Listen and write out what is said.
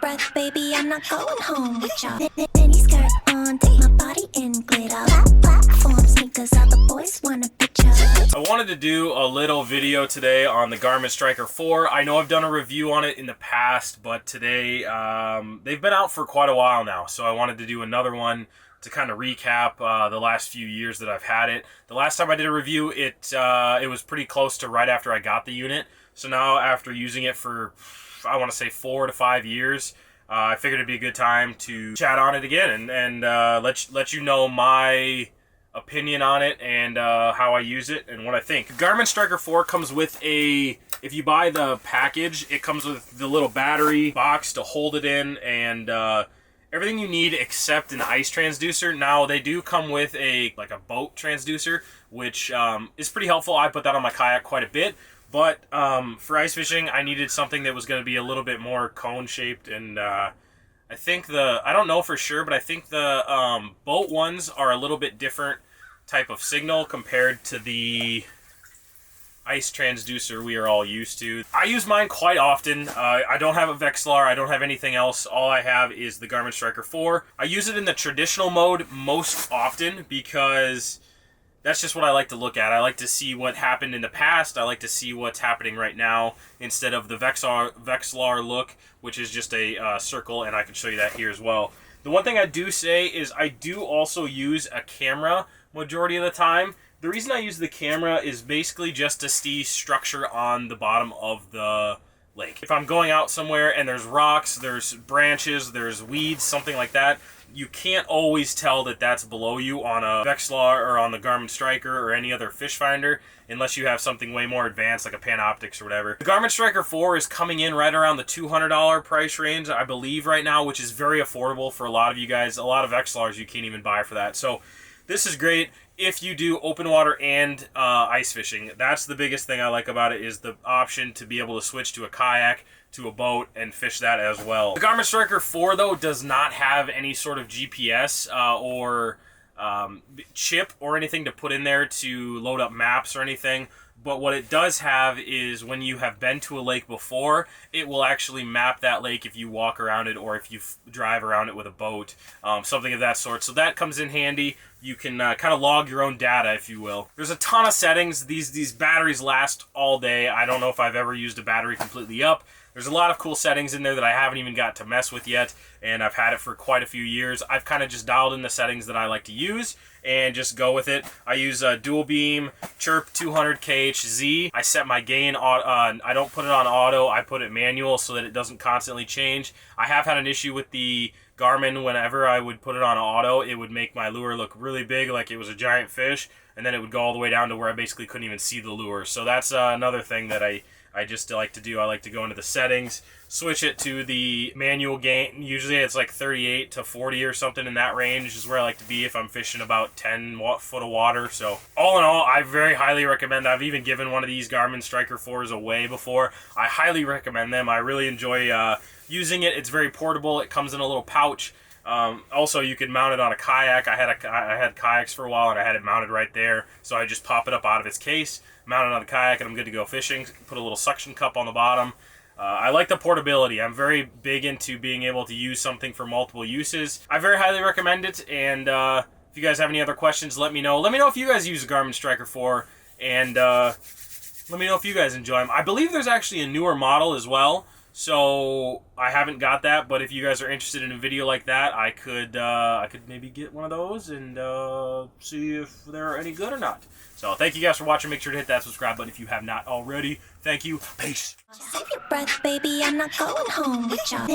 breath, baby, I'm not going home with y'all. Mini skirt on, take my body in glitter. Platform sneakers, all the boys want a picture. I wanted to do a little video today on the Garmin Striker 4. I know I've done a review on it in the past, but today they've been out for quite a while now, so I wanted to do another one to kind of recap the last few years that I've had it. The last time I did a review, it was pretty close to right after I got the unit. So now after using it for, I want to say 4 to 5 years, I figured it'd be a good time to chat on it again and let you know my opinion on it and how I use it and what I think. Garmin Striker 4 comes with if you buy the package, it comes with the little battery box to hold it in and everything you need except an ice transducer. Now they do come with a boat transducer, which is pretty helpful. I put that on my kayak quite a bit. But for ice fishing, I needed something that was going to be a little bit more cone-shaped, and I think I don't know for sure, but I think the boat ones are a little bit different type of signal compared to the ice transducer we are all used to. I use mine quite often. I don't have a Vexilar, I don't have anything else. All I have is the Garmin Striker 4. I use it in the traditional mode most often because that's just what I like to look at. I like to see what happened in the past. I like to see what's happening right now instead of the Vexilar look, which is just a circle, and I can show you that here as well. The one thing I do say is I do also use a camera majority of the time. The reason I use the camera is basically just to see structure on the bottom of the lake. If I'm going out somewhere and there's rocks, there's branches, there's weeds, something like that, you can't always tell that that's below you on a Vexilar or on the Garmin Striker or any other fish finder unless you have something way more advanced like a Panoptix or whatever. The Garmin Striker 4 is coming in right around the $200 price range, I believe, right now, which is very affordable for a lot of you guys. A lot of Vexilars you can't even buy for that. So this is great if you do open water and ice fishing. That's the biggest thing I like about it, is the option to be able to switch to a kayak, to a boat, and fish that as well. The Garmin Striker 4, though, does not have any sort of GPS or chip or anything to put in there to load up maps or anything. But what it does have is when you have been to a lake before, it will actually map that lake if you walk around it or if you drive around it with a boat, something of that sort. So that comes in handy. You can kind of log your own data, if you will. There's a ton of settings. These batteries last all day. I don't know if I've ever used a battery completely up. There's a lot of cool settings in there that I haven't even got to mess with yet, and I've had it for quite a few years. I've kind of just dialed in the settings that I like to use and just go with it. I use a dual beam, chirp 200 kHz. I set my gain on, I don't put it on auto, I put it manual so that it doesn't constantly change. I have had an issue with the Garmin. Whenever I would put it on auto, it would make my lure look really big, like it was a giant fish, and then it would go all the way down to where I basically couldn't even see the lure. So that's another thing that I just like to do. I like to go into the settings, switch it to the manual gain. Usually it's like 38 to 40 or something in that range is where I like to be if I'm fishing about 10 foot of water. So all in all, I very highly recommend. I've even given one of these Garmin Striker 4s away before. I highly recommend them. I really enjoy using it. It's very portable. It comes in a little pouch. Also, you can mount it on a kayak. I had kayaks for a while, and I had it mounted right there. So I just pop it up out of its case, mount it on the kayak, and I'm good to go fishing. Put a little suction cup on the bottom. I like the portability. I'm very big into being able to use something for multiple uses. I very highly recommend it, and if you guys have any other questions, let me know. Let me know if you guys use the Garmin Striker 4, and let me know if you guys enjoy them. I believe there's actually a newer model as well. So I haven't got that, but if you guys are interested in a video like that, I could maybe get one of those and see if they're any good or not. So thank you guys for watching. Make sure to hit that subscribe button if you have not already. Thank you. Peace. Save your breath, baby, I'm not going home with y'all.